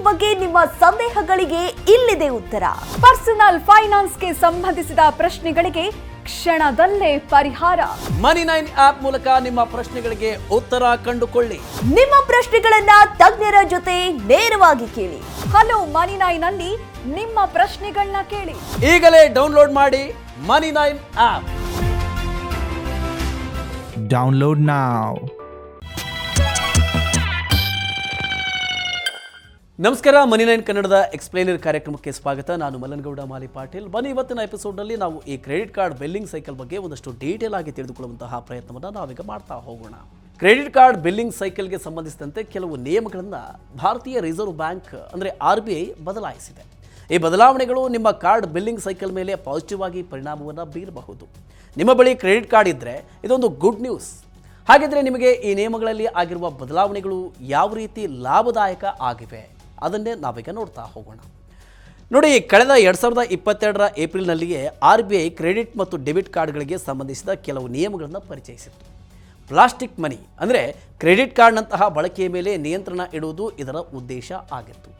ಬಗ್ಗೆ ನಿಮ್ಮ ಸಂದೇಹಗಳಿಗೆ ಇಲ್ಲಿದೆ ಉತ್ತರ. ಪರ್ಸನಲ್ ಫೈನಾನ್ಸ್ಗೆ ಸಂಬಂಧಿಸಿದ ಪ್ರಶ್ನೆಗಳಿಗೆ ಕ್ಷಣದಲ್ಲೇ ಪರಿಹಾರ. ಮನಿ9 ಆಪ್ ಮೂಲಕ ನಿಮ್ಮ ಪ್ರಶ್ನೆಗಳಿಗೆ ಉತ್ತರ ಕಂಡುಕೊಳ್ಳಿ. ನಿಮ್ಮ ಪ್ರಶ್ನೆಗಳನ್ನ ತಜ್ಞರ ಜೊತೆ ನೇರವಾಗಿ ಕೇಳಿ. ಹಲೋ ಮನಿ9 ನಲ್ಲಿ ನಿಮ್ಮ ಪ್ರಶ್ನೆಗಳನ್ನ ಕೇಳಿ. ಈಗಲೇ ಡೌನ್ಲೋಡ್ ಮಾಡಿ ಮನಿ9 ಆಪ್. Download now. ನಮಸ್ಕಾರ, ಮನಿ9 ಕನ್ನಡದ ಎಕ್ಸ್ಪ್ಲೇನರ್ ಕಾರ್ಯಕ್ರಮಕ್ಕೆ ಸ್ವಾಗತ. ನಾನು ಮಲ್ಲನಗೌಡ ಮಾಲಿ ಪಾಟೀಲ್. ಬನ್ನಿ, ಇವತ್ತಿನ ಎಪಿಸೋಡ್ನಲ್ಲಿ ನಾವು ಈ ಕ್ರೆಡಿಟ್ ಕಾರ್ಡ್ ಬಿಲ್ಲಿಂಗ್ ಸೈಕಲ್ ಬಗ್ಗೆ ಒಂದಷ್ಟು ಡೀಟೇಲ್ ಆಗಿ ತಿಳಿದುಕೊಳ್ಳುವಂತಹ ಪ್ರಯತ್ನವನ್ನು ನಾವೀಗ ಮಾಡ್ತಾ ಹೋಗೋಣ. ಕ್ರೆಡಿಟ್ ಕಾರ್ಡ್ ಬಿಲ್ಲಿಂಗ್ ಸೈಕಲ್ಗೆ ಸಂಬಂಧಿಸಿದಂತೆ ಕೆಲವು ನಿಯಮಗಳನ್ನು ಭಾರತೀಯ ರಿಸರ್ವ್ ಬ್ಯಾಂಕ್ ಅಂದರೆ RBI ಬದಲಾಯಿಸಿದೆ. ಈ ಬದಲಾವಣೆಗಳು ನಿಮ್ಮ ಕಾರ್ಡ್ ಬಿಲ್ಲಿಂಗ್ ಸೈಕಲ್ ಮೇಲೆ ಪಾಸಿಟಿವ್ ಆಗಿ ಪರಿಣಾಮವನ್ನು ಬೀರಬಹುದು. ನಿಮ್ಮ ಬಳಿ ಕ್ರೆಡಿಟ್ ಕಾರ್ಡ್ ಇದ್ದರೆ ಇದೊಂದು ಗುಡ್ ನ್ಯೂಸ್. ಹಾಗಿದ್ರೆ ನಿಮಗೆ ಈ ನಿಯಮಗಳಲ್ಲಿ ಆಗಿರುವ ಬದಲಾವಣೆಗಳು ಯಾವ ರೀತಿ ಲಾಭದಾಯಕ ಆಗಿವೆ ಅದನ್ನೇ ನಾವೀಗ ನೋಡ್ತಾ ಹೋಗೋಣ. ನೋಡಿ, ಕಳೆದ 2022ರ ಏಪ್ರಿಲ್ನಲ್ಲಿಯೇ RBI ಕ್ರೆಡಿಟ್ ಮತ್ತು ಡೆಬಿಟ್ ಕಾರ್ಡ್ಗಳಿಗೆ ಸಂಬಂಧಿಸಿದ ಕೆಲವು ನಿಯಮಗಳನ್ನು ಪರಿಚಯಿಸಿತ್ತು. ಪ್ಲಾಸ್ಟಿಕ್ ಮನಿ ಅಂದರೆ ಕ್ರೆಡಿಟ್ ಕಾರ್ಡ್ನಂತಹ ಬಳಕೆಯ ಮೇಲೆ ನಿಯಂತ್ರಣ ಇಡುವುದು ಇದರ ಉದ್ದೇಶ ಆಗಿತ್ತು.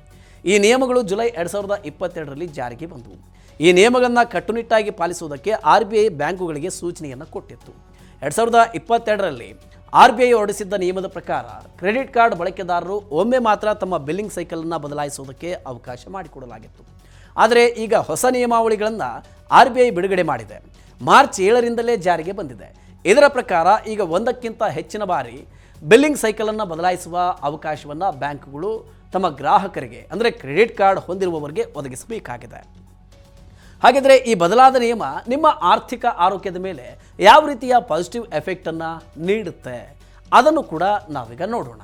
ಈ ನಿಯಮಗಳು ಜುಲೈ 2022ರಲ್ಲಿ ಜಾರಿಗೆ ಬಂದವು. ಈ ನಿಯಮಗಳನ್ನು ಕಟ್ಟುನಿಟ್ಟಾಗಿ ಪಾಲಿಸುವುದಕ್ಕೆ RBI ಬ್ಯಾಂಕುಗಳಿಗೆ ಸೂಚನೆಯನ್ನು ಕೊಟ್ಟಿತ್ತು. 2022ರಲ್ಲಿ RBI ಹೊರಡಿಸಿದ್ದ ನಿಯಮದ ಪ್ರಕಾರ ಕ್ರೆಡಿಟ್ ಕಾರ್ಡ್ ಬಳಕೆದಾರರು ಒಮ್ಮೆ ಮಾತ್ರ ತಮ್ಮ ಬಿಲ್ಲಿಂಗ್ ಸೈಕಲನ್ನು ಬದಲಾಯಿಸುವುದಕ್ಕೆ ಅವಕಾಶ ಮಾಡಿಕೊಡಲಾಗಿತ್ತು. ಆದರೆ ಈಗ ಹೊಸ ನಿಯಮಾವಳಿಗಳನ್ನು RBI ಬಿಡುಗಡೆ ಮಾಡಿದೆ. ಮಾರ್ಚ್ 7ರಿಂದಲೇ ಜಾರಿಗೆ ಬಂದಿದೆ. ಇದರ ಪ್ರಕಾರ ಈಗ ಒಂದಕ್ಕಿಂತ ಹೆಚ್ಚಿನ ಬಾರಿ ಬಿಲ್ಲಿಂಗ್ ಸೈಕಲನ್ನು ಬದಲಾಯಿಸುವ ಅವಕಾಶವನ್ನು ಬ್ಯಾಂಕುಗಳು ತಮ್ಮ ಗ್ರಾಹಕರಿಗೆ ಅಂದರೆ ಕ್ರೆಡಿಟ್ ಕಾರ್ಡ್ ಹೊಂದಿರುವವರಿಗೆ ಒದಗಿಸಬೇಕಾಗಿದೆ. ಹಾಗಿದ್ರೆ ಈ ಬದಲಾದ ನಿಯಮ ನಿಮ್ಮ ಆರ್ಥಿಕ ಆರೋಗ್ಯದ ಮೇಲೆ ಯಾವ ರೀತಿಯ ಪಾಸಿಟಿವ್ ಎಫೆಕ್ಟನ್ನು ನೀಡುತ್ತೆ ಅದನ್ನು ಕೂಡ ನಾವೀಗ ನೋಡೋಣ.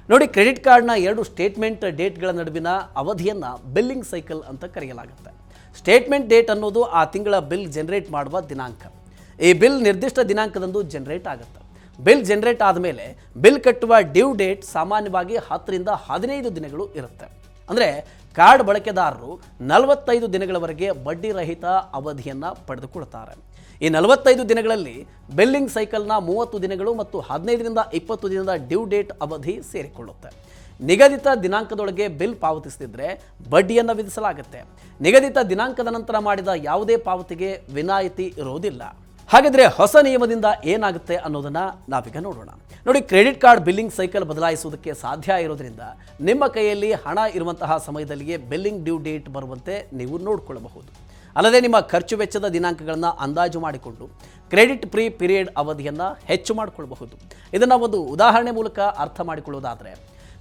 ನೋಡಿ, ಕ್ರೆಡಿಟ್ ಕಾರ್ಡ್ನ 2 ಸ್ಟೇಟ್ಮೆಂಟ್ ಡೇಟ್ಗಳ ನಡುವಿನ ಅವಧಿಯನ್ನು ಬಿಲ್ಲಿಂಗ್ ಸೈಕಲ್ ಅಂತ ಕರೆಯಲಾಗುತ್ತೆ. ಸ್ಟೇಟ್ಮೆಂಟ್ ಡೇಟ್ ಅನ್ನೋದು ಆ ತಿಂಗಳ ಬಿಲ್ ಜನರೇಟ್ ಮಾಡುವ ದಿನಾಂಕ. ಈ ಬಿಲ್ ನಿರ್ದಿಷ್ಟ ದಿನಾಂಕದಂದು ಜನರೇಟ್ ಆಗುತ್ತೆ. ಬಿಲ್ ಜನರೇಟ್ ಆದಮೇಲೆ ಬಿಲ್ ಕಟ್ಟುವ ಡ್ಯೂ ಡೇಟ್ ಸಾಮಾನ್ಯವಾಗಿ 10ರಿಂದ 15 ದಿನಗಳು ಇರುತ್ತೆ. ಅಂದರೆ ಕಾರ್ಡ್ ಬಳಕೆದಾರರು 45 ದಿನಗಳವರೆಗೆ ಬಡ್ಡಿ ರಹಿತ ಅವಧಿಯನ್ನು ಪಡೆದುಕೊಳ್ತಾರೆ. ಈ 45 ದಿನಗಳಲ್ಲಿ ಬಿಲ್ಲಿಂಗ್ ಸೈಕಲ್ನ 30 ದಿನಗಳು ಮತ್ತು 15ರಿಂದ 20 ದಿನದ ಡ್ಯೂ ಡೇಟ್ ಅವಧಿ ಸೇರಿಕೊಳ್ಳುತ್ತೆ. ನಿಗದಿತ ದಿನಾಂಕದೊಳಗೆ ಬಿಲ್ ಪಾವತಿಸದಿದ್ದರೆ ಬಡ್ಡಿಯನ್ನು ವಿಧಿಸಲಾಗುತ್ತೆ. ನಿಗದಿತ ದಿನಾಂಕದ ನಂತರ ಮಾಡಿದ ಯಾವುದೇ ಪಾವತಿಗೆ ವಿನಾಯಿತಿ ಇರೋದಿಲ್ಲ. ಹಾಗಾದರೆ ಹೊಸ ನಿಯಮದಿಂದ ಏನಾಗುತ್ತೆ ಅನ್ನೋದನ್ನು ನಾವೀಗ ನೋಡೋಣ. ನೋಡಿ, ಕ್ರೆಡಿಟ್ ಕಾರ್ಡ್ ಬಿಲ್ಲಿಂಗ್ ಸೈಕಲ್ ಬದಲಾಯಿಸುವುದಕ್ಕೆ ಸಾಧ್ಯ ಇರೋದ್ರಿಂದ ನಿಮ್ಮ ಕೈಯಲ್ಲಿ ಹಣ ಇರುವಂತಹ ಸಮಯದಲ್ಲಿಯೇ ಬಿಲ್ಲಿಂಗ್ ಡ್ಯೂ ಡೇಟ್ ಬರುವಂತೆ ನೀವು ನೋಡಿಕೊಳ್ಳಬಹುದು. ಅಲ್ಲದೆ ನಿಮ್ಮ ಖರ್ಚು ವೆಚ್ಚದ ದಿನಾಂಕಗಳನ್ನು ಅಂದಾಜು ಮಾಡಿಕೊಂಡು ಕ್ರೆಡಿಟ್ ಫ್ರೀ ಪೀರಿಯಡ್ ಅವಧಿಯನ್ನು ಹೆಚ್ಚು ಮಾಡಿಕೊಳ್ಳಬಹುದು. ಇದನ್ನು ಒಂದು ಉದಾಹರಣೆ ಮೂಲಕ ಅರ್ಥ ಮಾಡಿಕೊಳ್ಳೋದಾದರೆ,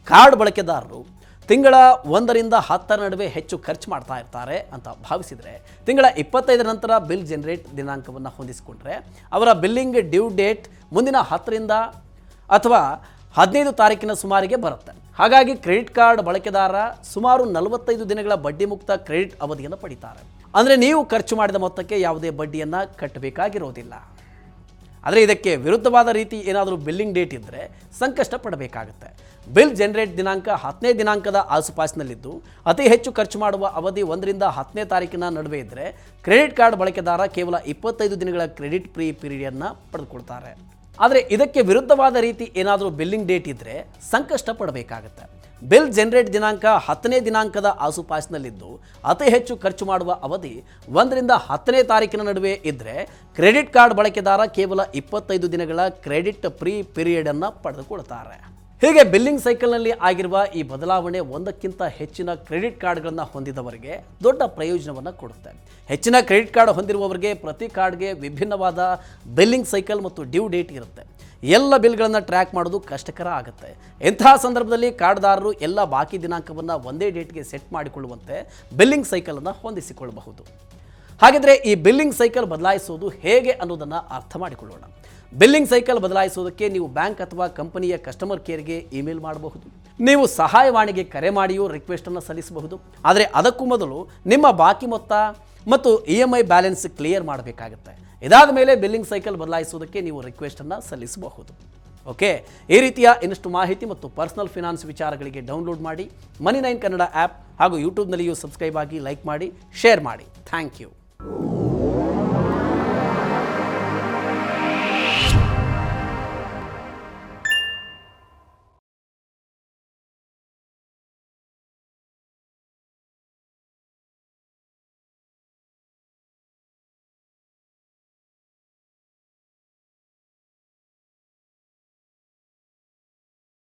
ಕಾರ್ಡ್ ಬಳಕೆದಾರರು ತಿಂಗಳ 1ರಿಂದ 10ರ ನಡುವೆ ಹೆಚ್ಚು ಖರ್ಚು ಮಾಡ್ತಾ ಇರ್ತಾರೆ ಅಂತ ಭಾವಿಸಿದರೆ, ತಿಂಗಳ 25ರ ನಂತರ ಬಿಲ್ ಜನರೇಟ್ ದಿನಾಂಕವನ್ನು ಹೊಂದಿಸಿಕೊಂಡ್ರೆ ಅವರ ಬಿಲ್ಲಿಂಗ್ ಡ್ಯೂ ಡೇಟ್ ಮುಂದಿನ 10ರಿಂದ ಅಥವಾ 15 ತಾರೀಕಿನ ಸುಮಾರಿಗೆ ಬರುತ್ತೆ. ಹಾಗಾಗಿ ಕ್ರೆಡಿಟ್ ಕಾರ್ಡ್ ಬಳಕೆದಾರ ಸುಮಾರು 45 ದಿನಗಳ ಬಡ್ಡಿ ಮುಕ್ತ ಕ್ರೆಡಿಟ್ ಅವಧಿಯನ್ನು ಪಡಿತಾರೆ. ಅಂದರೆ ನೀವು ಖರ್ಚು ಮಾಡಿದ ಮೊತ್ತಕ್ಕೆ ಯಾವುದೇ ಬಡ್ಡಿಯನ್ನು ಕಟ್ಟಬೇಕಾಗಿರೋದಿಲ್ಲ. ಆದರೆ ಇದಕ್ಕೆ ವಿರುದ್ಧವಾದ ರೀತಿ ಏನಾದರೂ ಬಿಲ್ಲಿಂಗ್ ಡೇಟ್ ಇದ್ದರೆ ಸಂಕಷ್ಟ ಪಡಬೇಕಾಗುತ್ತೆ. ಬಿಲ್ ಜನರೇಟ್ ದಿನಾಂಕ 10ನೇ ದಿನಾಂಕದ ಆಸುಪಾಸಿನಲ್ಲಿದ್ದು ಅತಿ ಹೆಚ್ಚು ಖರ್ಚು ಮಾಡುವ ಅವಧಿ 1ರಿಂದ 10ನೇ ತಾರೀಕಿನ ನಡುವೆ ಇದ್ದರೆ ಕ್ರೆಡಿಟ್ ಕಾರ್ಡ್ ಬಳಕೆದಾರ ಕೇವಲ 25 ದಿನಗಳ ಕ್ರೆಡಿಟ್ ಫ್ರೀ ಪೀರಿಯಡನ್ನು ಪಡೆದುಕೊಳ್ತಾರೆ. ಆದರೆ ಇದಕ್ಕೆ ವಿರುದ್ಧವಾದ ರೀತಿ ಏನಾದರೂ ಬಿಲ್ಲಿಂಗ್ ಡೇಟ್ ಇದ್ದರೆ ಸಂಕಷ್ಟ ಪಡಬೇಕಾಗುತ್ತೆ. ಬಿಲ್ ಜನರೇಟ್ ದಿನಾಂಕ 10ನೇ ದಿನಾಂಕದ ಆಸುಪಾಸಿನಲ್ಲಿದ್ದು ಅತಿ ಹೆಚ್ಚು ಖರ್ಚು ಮಾಡುವ ಅವಧಿ 1ರಿಂದ 10ನೇ ತಾರೀಕಿನ ನಡುವೆ ಇದ್ದರೆ ಕ್ರೆಡಿಟ್ ಕಾರ್ಡ್ ಬಳಕೆದಾರ ಕೇವಲ 25 ದಿನಗಳ ಕ್ರೆಡಿಟ್ ಫ್ರೀ ಪೀರಿಯಡನ್ನು ಪಡೆದುಕೊಳ್ತಾರೆ. ಹೀಗೆ ಬಿಲ್ಲಿಂಗ್ ಸೈಕಲ್ನಲ್ಲಿ ಆಗಿರುವ ಈ ಬದಲಾವಣೆ ಒಂದಕ್ಕಿಂತ ಹೆಚ್ಚಿನ ಕ್ರೆಡಿಟ್ ಕಾರ್ಡ್ಗಳನ್ನು ಹೊಂದಿದವರಿಗೆ ದೊಡ್ಡ ಪ್ರಯೋಜನವನ್ನು ಕೊಡುತ್ತೆ. ಹೆಚ್ಚಿನ ಕ್ರೆಡಿಟ್ ಕಾರ್ಡ್ ಹೊಂದಿರುವವರಿಗೆ ಪ್ರತಿ ಕಾರ್ಡ್ಗೆ ವಿಭಿನ್ನವಾದ ಬಿಲ್ಲಿಂಗ್ ಸೈಕಲ್ ಮತ್ತು ಡ್ಯೂ ಡೇಟ್ ಇರುತ್ತೆ. ಎಲ್ಲ ಬಿಲ್ಗಳನ್ನು ಟ್ರ್ಯಾಕ್ ಮಾಡೋದು ಕಷ್ಟಕರ ಆಗುತ್ತೆ. ಇಂತಹ ಸಂದರ್ಭದಲ್ಲಿ ಕಾರ್ಡ್ದಾರರು ಎಲ್ಲ ಬಾಕಿ ದಿನಾಂಕವನ್ನು ಒಂದೇ ಡೇಟ್ಗೆ ಸೆಟ್ ಮಾಡಿಕೊಳ್ಳುವಂತೆ ಬಿಲ್ಲಿಂಗ್ ಸೈಕಲನ್ನು ಹೊಂದಿಸಿಕೊಳ್ಳಬಹುದು. ಹಾಗಿದ್ರೆ ಈ ಬಿಲ್ಲಿಂಗ್ ಸೈಕಲ್ ಬದಲಾಯಿಸುವುದು ಹೇಗೆ ಅನ್ನೋದನ್ನು ಅರ್ಥ ಮಾಡಿಕೊಳ್ಳೋಣ. ಬಿಲ್ಲಿಂಗ್ ಸೈಕಲ್ ಬದಲಾಯಿಸುವುದಕ್ಕೆ ನೀವು ಬ್ಯಾಂಕ್ ಅಥವಾ ಕಂಪನಿಯ ಕಸ್ಟಮರ್ ಕೇರ್ಗೆ ಇಮೇಲ್ ಮಾಡಬಹುದು. ನೀವು ಸಹಾಯವಾಣಿಗೆ ಕರೆ ಮಾಡಿಯೂ ರಿಕ್ವೆಸ್ಟನ್ನು ಸಲ್ಲಿಸಬಹುದು. ಆದರೆ ಅದಕ್ಕೂ ಮೊದಲು ನಿಮ್ಮ ಬಾಕಿ ಮೊತ್ತ ಮತ್ತು EMI ಬ್ಯಾಲೆನ್ಸ್ ಕ್ಲಿಯರ್ ಮಾಡಬೇಕಾಗುತ್ತೆ. ಇದಾದ ಮೇಲೆ ಬಿಲ್ಲಿಂಗ್ ಸೈಕಲ್ ಬದಲಾಯಿಸುವುದಕ್ಕೆ ನೀವು ರಿಕ್ವೆಸ್ಟನ್ನು ಸಲ್ಲಿಸಬಹುದು. ಓಕೆ, ಈ ರೀತಿಯ ಇನ್ನಷ್ಟು ಮಾಹಿತಿ ಮತ್ತು ಪರ್ಸನಲ್ ಫಿನಾನ್ಸ್ ವಿಚಾರಗಳಿಗೆ ಡೌನ್ಲೋಡ್ ಮಾಡಿ ಮನಿ9 ಕನ್ನಡ ಆ್ಯಪ್ ಹಾಗೂ ಯೂಟ್ಯೂಬ್ನಲ್ಲಿಯೂ ಸಬ್ಸ್ಕ್ರೈಬ್ ಆಗಿ, ಲೈಕ್ ಮಾಡಿ, ಶೇರ್ ಮಾಡಿ. Thank you.